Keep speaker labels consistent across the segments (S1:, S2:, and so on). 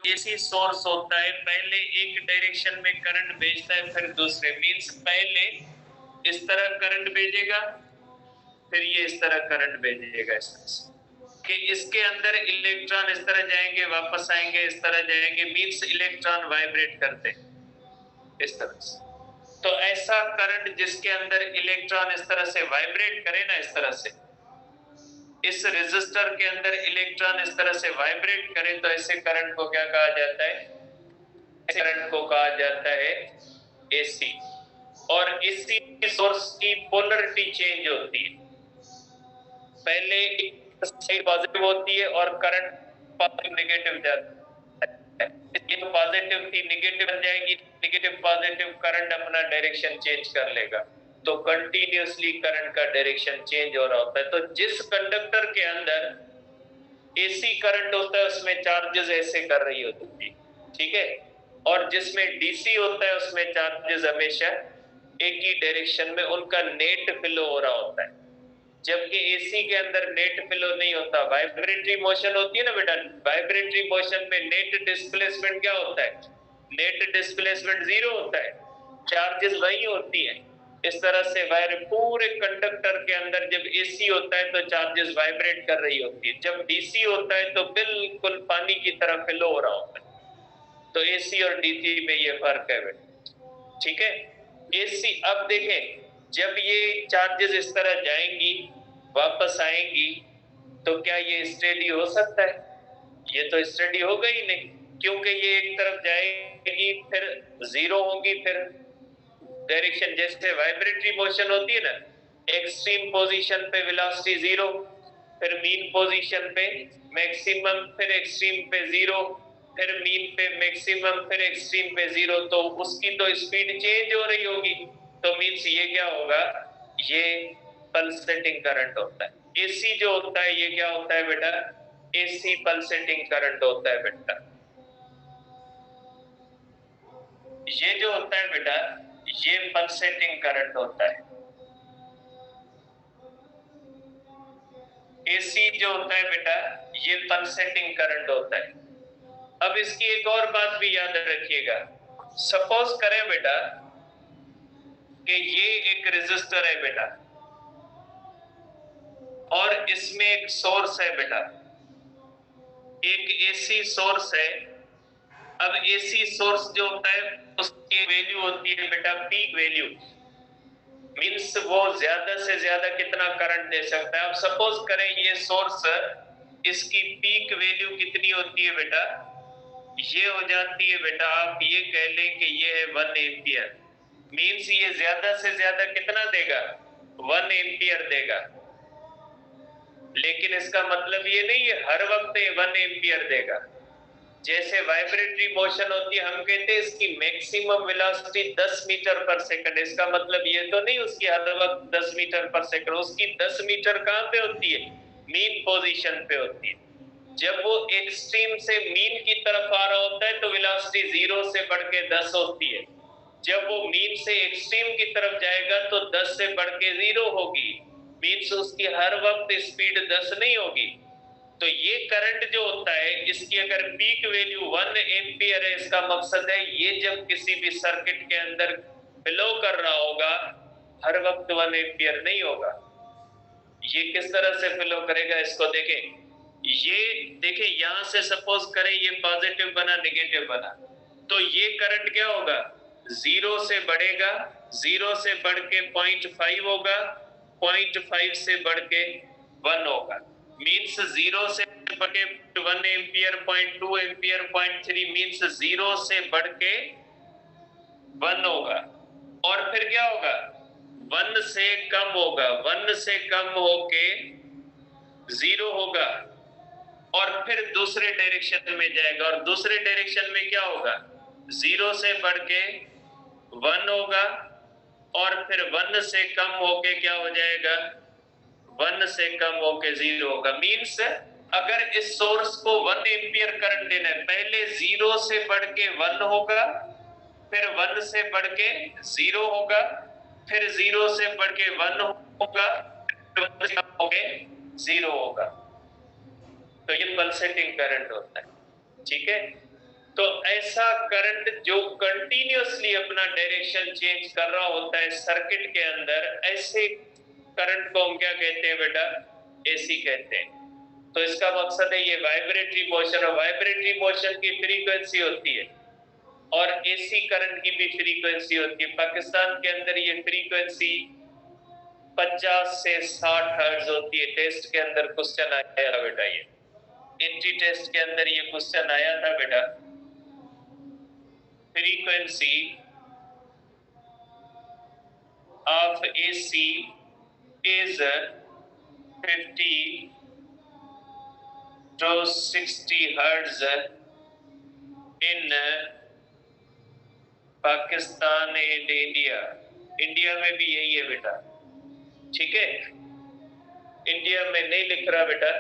S1: AC source होता है, पहले एक डायरेक्शन में करंट भेजता है, फिर दूसरे, मींस पहले इस तरह करंट भेजेगा, फिर ये इस तरह करंट भेजेगा, इस तरह से कि इसके अंदर इलेक्ट्रॉन इस तरह जाएंगे, वापस आएंगे, इस तरह जाएंगे, मींस इलेक्ट्रॉन वाइब्रेट करते इस तरह से। तो ऐसा करंट जिसके अंदर इलेक्ट्रॉन इस तरह से वाइब्रेट करे ना, इस तरह से, इस रेजिस्टर के अंदर इलेक्ट्रॉन इस तरह से वाइब्रेट करे, तो ऐसे करंट को क्या कहा जाता है? करंट को कहा जाता है एसी। और एसी सोर्स की पोलरिटी चेंज होती है, पहले साइड पॉजिटिव होती है और करंट पॉजिटिव नेगेटिव जाता है। ये पॉजिटिव थी नेगेटिव बन जाएगी, नेगेटिव पॉजिटिव, करंट अपना डायरेक्शन चेंज कर लेगा, तो कंटिन्यूअसली करंट का डायरेक्शन चेंज हो रहा होता है। तो जिस कंडक्टर के अंदर एसी करंट होता है उसमें चार्जेस ऐसे कर रही होती है, ठीक है, और जिसमें डीसी होता है उसमें चार्जेस हमेशा एक ही डायरेक्शन में उनका नेट फ्लो हो रहा होता है, जबकि एसी के अंदर नेट फ्लो नहीं होता, वाइब्रेटरी मोशन होती है ना बेटा, वाइब्रेटरी मोशन में नेट डिस्प्लेसमेंट क्या होता है? नेट डिस्प्लेसमेंट जीरो होता है, चार्जेस वही होती है। इस तरह से वायर पूरे कंडक्टर के अंदर जब एसी होता है तो चार्जेस वाइब्रेट कर रही होती है, जब डीसी होता है तो बिल्कुल पानी की तरह फ्लो हो रहा होता है। तो एसी और डीसी में ये फर्क है बेटा, ठीक है। एसी, अब देखें, जब ये चार्जेस इस तरह जाएंगी, वापस आएंगी, तो क्या ये स्टेडी हो सकता है? ये तो स्टडी होगा ही नहीं, क्योंकि ये एक तरफ जाएगी फिर जीरो होगी, फिर डायरेक्शन, जैसे वाइब्रेटरी मोशन होती है ना, एक्सट्रीम पोजीशन पे वेलोसिटी जीरो, फिर मीन पोजीशन पे मैक्सिमम, फिर एक्सट्रीम पे जीरो, फिर मीन पे मैक्सिमम, फिर एक्सट्रीम पे जीरो, तो उसकी तो स्पीड चेंज हो रही होगी, तो मीन्स ये क्या होगा? ये पल्सेटिंग करंट होता है। एसी जो होता है ये क्या होता है बेटा? एसी पल्सेटिंग करंट होता है बेटा। ये जो होता है बेटा, ये पल्सेटिंग करंट होता है। एसी जो होता है बेटा, ये पल्सेटिंग करंट होता है। अब इसकी एक और बात भी याद रखिएगा, सपोज करें बेटा कि ये एक रेजिस्टर है बेटा, और इसमें एक सोर्स है बेटा, एक एसी सोर्स है। अब एसी सोर्स जो होता है उसकी वैल्यू होती है बेटा पीक वैल्यू, मीन्स वो ज्यादा से ज्यादा कितना करंट दे सकता है। अब सपोज करें ये सोर्स, इसकी पीक वैल्यू कितनी होती है बेटा? ये हो जाती है बेटा, आप ये कह लें कि ये है 1 एम्पियर, मीन्स ये ज्यादा से ज्यादा कितना देगा? 1 एम्पियर देगा। लेकिन इसका मतलब ये नहीं है हर वक्त 1 एम्पियर देगा। जैसे वाइब्रेटरी मोशन होती है, हम कहते हैं इसकी मैक्सिमम वेलोसिटी 10 मीटर पर सेकंड, इसका मतलब ये तो नहीं उसकी हर वक्त 10 मीटर पर सेकंड, उसकी 10 मीटर कहां पे होती है? मीन पोजीशन पे होती है। जब वो एक्सट्रीम से मीन की तरफ आ रहा होता है तो वेलोसिटी 0 से बढ़ के 10 होती है, जब वो मीन से एक्सट्रीम की तरफ जाएगा तो 10 से बढ़ के 0 होगी, मीन्स उसकी हर वक्त स्पीड 10 नहीं होगी। तो ये करंट जो होता है इसकी अगर पीक वैल्यू 1 एम्पियर है, इसका मकसद है ये जब किसी भी सर्किट के अंदर फ्लो कर रहा होगा हर वक्त 1 एम्पियर नहीं होगा। ये किस तरह से फ्लो करेगा इसको देखें, ये देखें, यहां से सपोज करें ये पॉजिटिव बना, नेगेटिव बना, तो ये करंट क्या होगा? 0 से बढ़ेगा, 0 से बढ़ के 0.5 होगा, 0.5 से बढ़ के 1 होगा, मीन्स 0 से बढ़ के 1 एम्पियर, 0.2 एम्पियर, 0.3, मीन्स 0 से बढ़ के 1 होगा। और फिर क्या होगा? 1 से कम होगा, 1 से कम होके 0 होगा, और फिर दूसरे डायरेक्शन में जाएगा, और दूसरे डायरेक्शन में क्या होगा? 0 से बढ़ के 1 होगा, और फिर 1 से कम होके क्या हो जाएगा? 1 से कम होके 0 होगा। मीन्स अगर इस सोर्स को 1 एम्पियर करंट देना है, पहले 0 से बढ़ के 1 होगा, फिर 1 से बढ़ के 0 होगा, फिर 0 से बढ़ के 1 होगा, फिर 1 से कम होके 0 होगा। तो ये पल्सेटिंग करंट होता है, ठीक है। तो ऐसा करंट जो कंटिन्यूअसली अपना डायरेक्शन चेंज कर रहा होता है सर्किट के अंदर, ऐसे करंट को हम क्या कहते हैं बेटा? एसी कहते हैं। तो इसका मकसद है ये वाइब्रेटरी मोशन, और वाइब्रेटरी मोशन की फ्रीक्वेंसी होती है और एसी करंट की भी फ्रीक्वेंसी होती है। पाकिस्तान के अंदर ये फ्रीक्वेंसी 50 से 60 हर्ट्ज होती है। टेस्ट के अंदर क्वेश्चन आया था बेटा, ये एंट्री टेस्ट के अंदर ये क्वेश्चन आया था बेटा। Frequency of AC is 50 to 60 hertz in Pakistan and India. India में भी यही है बेटा, ठीक है। इंडिया में नहीं लिख रहा बेटा,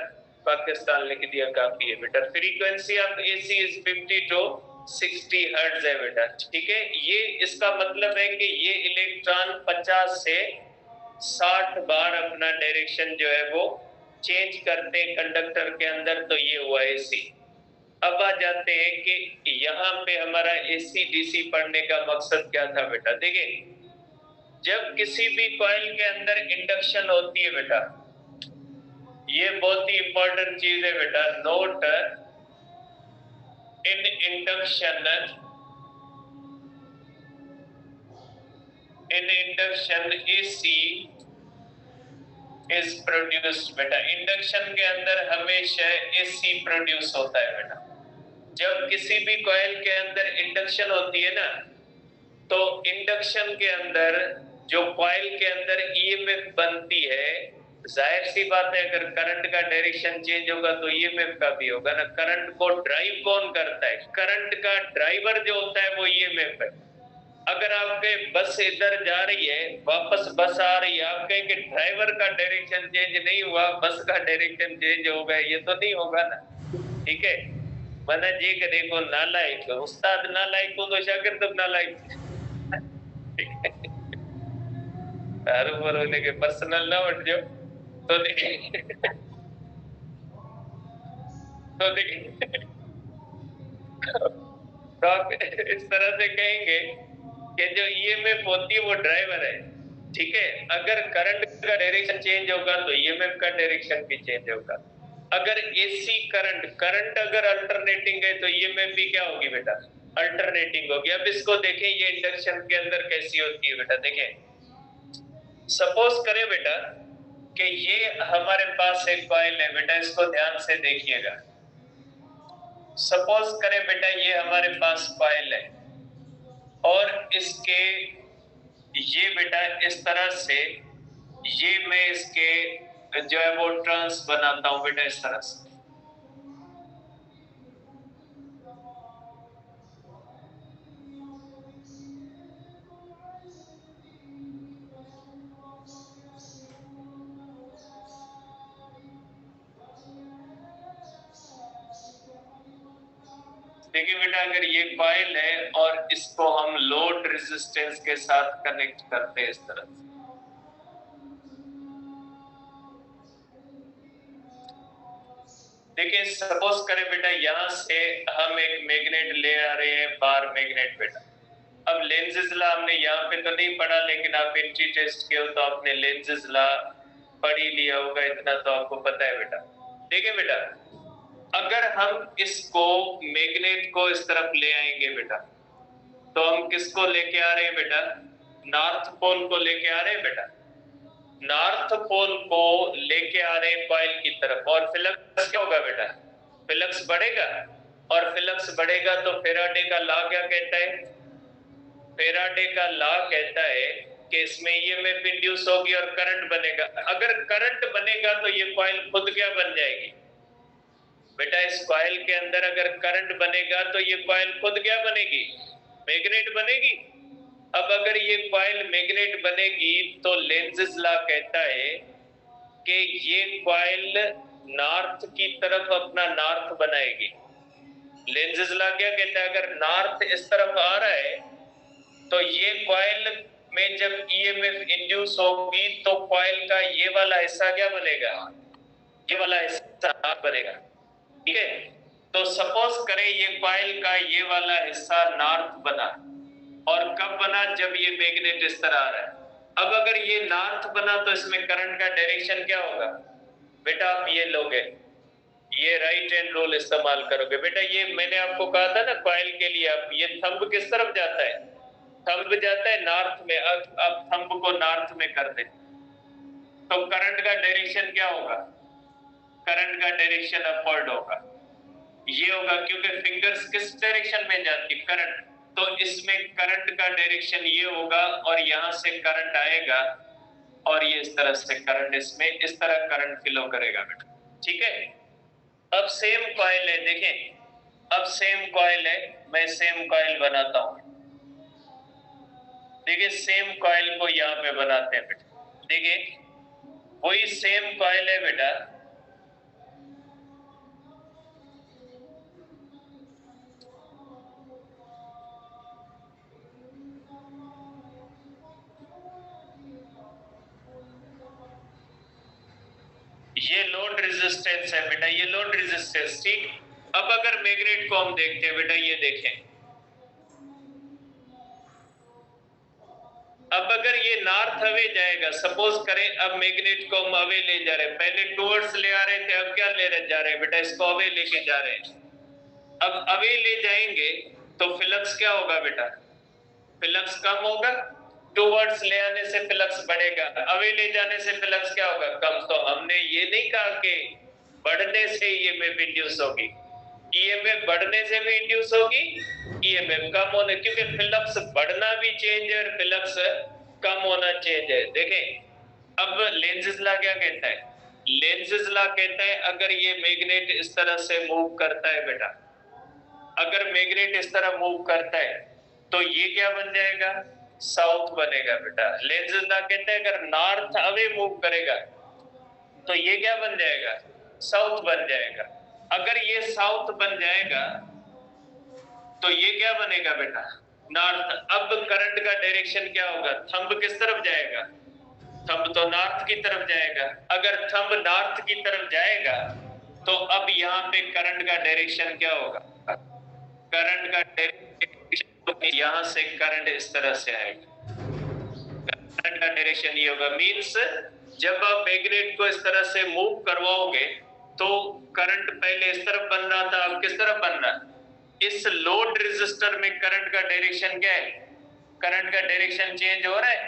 S1: पाकिस्तान लिख दिया, काफी है बेटा। Frequency of AC is 50 to 60 hertz है बेटा, ठीक है। ये इसका मतलब है कि ये इलेक्ट्रॉन 50 से 60 बार अपना डायरेक्शन जो है वो चेंज करते हैं कंडक्टर के अंदर, तो ये हुआ एसी। अब आ जाते हैं कि यहाँ पे हमारा एसी डीसी पढ़ने का मकसद क्या था बेटा। देखिए, जब किसी भी कॉइल के अंदर इंडक्शन होती है बेटा, ये बहुत ही इंपॉर्टेंट चीज है बेटा, note in induction AC is produced बेटा। इंडक्शन के अंदर हमेशा एसी प्रोड्यूस होता है बेटा। जब किसी भी कॉइल के अंदर इंडक्शन होती है ना, तो इंडक्शन के अंदर जो कॉइल के अंदर ईएमएफ बनती है, जाहिर सी बात है अगर करंट का डायरेक्शन चेंज होगा तो ईएमएफ का भी होगा ना। करंट को ड्राइव कौन करता है? करंट का ड्राइवर जो होता है वो ईएमएफ है। अगर आपके बस इधर जा रही है, वापस बस आ रही है, आप कहें कि ड्राइवर का डायरेक्शन चेंज नहीं हुआ, बस का डायरेक्शन चेंज हो गया, ये तो नहीं होगा ना, ठीक है। मना जी के देखो, नालायक उस्ताद नालायक हो तो शागिर्द नालायक, होने के पर्सनल ना उठ जाओ। तो देखिए तो आप इस तरह से कहेंगे कि जो ईएमएफ होती है वो ड्राइवर है, ठीक है। अगर करंट का डायरेक्शन चेंज होगा तो ईएमएफ का डायरेक्शन भी चेंज होगा। अगर एसी करंट अगर अल्टरनेटिंग है तो ईएमएफ भी क्या होगी बेटा? अल्टरनेटिंग होगी। अब इसको देखें, ये इंडक्शन के अंदर कैसी होती है बेटा। देखें, सपोज करें बेटा कि ये हमारे पास एक कॉइल है बेटा, इसको ध्यान से देखिएगा। सपोज करें बेटा ये हमारे पास कॉइल है और इसके ये बेटा इस तरह से, ये मैं इसके जो है वो टर्न्स बनाता हूं बेटा इस तरह से। देखिए बेटा, अगर ये कॉइल है और इसको हम लोड रेजिस्टेंस के साथ कनेक्ट करते हैं इस तरह से, देखिए सपोज करें बेटा यहां से हम एक मैग्नेट ले आ रहे हैं, बार मैग्नेट बेटा। अब लेंजेस ला हमने यहाँ पे तो नहीं पढ़ा, लेकिन आप एंट्री टेस्ट किए हो तो आपने लेंजेस ला पढ़ ही लिया होगा, इतना तो आपको पता है बेटा। देखिए बेटा, अगर हम इसको मैग्नेट को इस तरफ ले आएंगे बेटा, तो हम किसको लेके आ रहे हैं बेटा? नॉर्थ पोल को लेके आ रहे हैं बेटा। नॉर्थ पोल को लेके आ रहे हैं कॉइल की तरफ, और फ्लक्स क्या होगा बेटा? फ्लक्स बढ़ेगा, और फ्लक्स बढ़ेगा तो फेराडे का लॉ क्या कहता है? फेराडे का लॉ कहता है कि इसमें ईएमएफ इंड्यूस होगी और करंट बनेगा। अगर करंट बनेगा तो ये कॉइल खुद क्या बन जाएगी बेटा? इस कॉइल के अंदर अगर करंट बनेगा तो ये कॉइल खुद क्या बनेगी? मैग्नेट बनेगी। अब अगर ये कॉइल मैग्नेट बनेगी तो लेंजेस लॉ कहता है कि ये कॉइल नॉर्थ की तरफ अपना नॉर्थ बनाएगी। लेंजेस लॉ क्या कहता है? अगर नॉर्थ इस तरफ आ रहा है तो ये कॉइल में जब ईएमएफ इंड्यूस होगी तो कॉइल का ये वाला हिस्सा क्या बनेगा? ये वाला हिस्सा बनेगा, ठीक है। तो सपोज करें ये कॉइल का ये वाला हिस्सा नॉर्थ बना, और कब बना? जब ये मैग्नेट इस तरह आ रहा है। अब अगर ये नॉर्थ बना तो इसमें करंट का डायरेक्शन क्या होगा? बेटा आप ये लोगे, ये राइट हैंड रूल इस्तेमाल करोगे। बेटा ये मैंने आपको कहा था ना कॉइल के लिए, आप ये थंब किस तरफ जाता है? थंब जाता है नॉर्थ में। अब थंब को नॉर्थ में कर दे तो करंट का डायरेक्शन क्या होगा? करंट का डायरेक्शन अपवर्ड होगा, ये होगा, क्योंकि फिंगर्स किस डायरेक्शन में जाती? करंट। तो इसमें करंट का डायरेक्शन ये होगा, और यहां से करंट आएगा, और ये इस तरह से करंट, इसमें इस तरह करंट फ्लो करेगा बेटा। ठीक है, अब सेम कॉइल है, देखें अब सेम कॉइल है, मैं सेम कॉइल बनाता हूं। देखिए सेम कॉइल को यहां पे बनाते हैं बेटा, देखिए वही सेम कॉइल है बेटा, ये लोड रेजिस्टेंस है बेटा, ये लोड रेजिस्टेंस। ठीक, अब अगर मैग्नेट को हम देखते हैं बेटा, ये देखें, अब अगर ये नॉर्थ अवे जाएगा, सपोज करें अब मैग्नेट को हम अवे ले जा रहे हैं, पहले टुवर्ड्स ले आ रहे थे, अब क्या ले जा रहे हैं बेटा? इसको अवे लेके जा रहे हैं। अब अवे ले जाएंगे तो फ्लक्स क्या होगा बेटा? फ्लक्स कम होगा। टुवर्ड्स ले आने से फ्लक्स बढ़ेगा, अवे ले जाने से फ्लक्स क्या होगा? कम। तो हमने ये नहीं कहा कि बढ़ने से ईएमएफ इंड्यूस होगी, ईएमएफ बढ़ने से भी इंड्यूस होगी, ईएमएफ कम होने, क्योंकि फ्लक्स बढ़ना भी चेंज है और फ्लक्स कम होना चेंज है। देखें अब लेंज़ेस लॉ क्या कहता है? लेंज़ेस लॉ कहता है अगर ये मैग्नेट इस तरह से मूव करता है बेटा, अगर मैग्नेट इस तरह मूव करता है तो ये क्या बन जाएगा? साउथ बनेगा बेटा। लेंज़ेस लॉ कहता है अगर नॉर्थ अवे मूव करेगा तो ये क्या बन जाएगा? साउथ बन जाएगा। अगर ये साउथ बन जाएगा तो ये क्या बनेगा बेटा? नॉर्थ। अब करंट का डायरेक्शन क्या होगा? थंब किस तरफ जाएगा? थंब तो नॉर्थ की तरफ जाएगा। अगर थंब नॉर्थ की तरफ जाएगा तो अब यहाँ पे करंट का डायरेक्शन क्या होगा? करंट का डायरेक्शन यहाँ से करंट इस तरह से आएगा, करंट का डायरेक्शन ये होगा। मींस जब आप मैग्नेट को इस तरह से मूव करवाओगे तो करंट पहले इस तरफ बन रहा था, अब किस तरफ बन रहा है? इस लोड रेजिस्टर में करंट का डायरेक्शन क्या है? करंट का डायरेक्शन चेंज हो रहा है,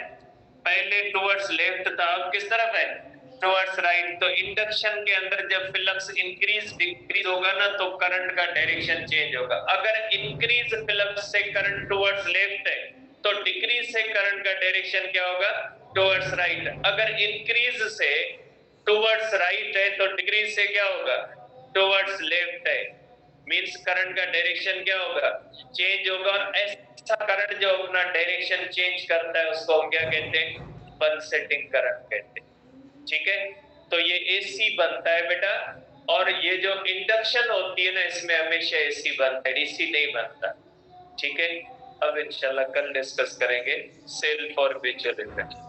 S1: पहले टुवर्ड्स लेफ्ट था, अब किस तरफ है? Towards right. तो इंडक्शन के अंदर जब फ्लक्स इंक्रीज डिक्रीज होगा ना तो करंट का डायरेक्शन चेंज होगा। अगर इंक्रीज फ्लक्स से करंट टुवर्ड्स लेफ्ट है तो डिक्रीज से करंट का डायरेक्शन क्या होगा? Towards right. अगर इंक्रीज से टुवर्ड्स राइट है तो डिक्रीज से क्या होगा? टुवर्ड्स लेफ्ट है। मींस करंट का डायरेक्शन क्या होगा? चेंज होगा। और ऐसा करंट जो अपना डायरेक्शन चेंज करता है उसको हम क्या कहते हैं? पल्सेटिंग करंट कहते हैं। ठीक है, तो ये एसी बनता है बेटा, और ये जो इंडक्शन होती है ना इसमें हमेशा एसी बनता है, डीसी नहीं बनता। ठीक है, अब इंशाल्लाह कल डिस्कस करेंगे सेल्फ और म्यूचुअल इफेक्ट।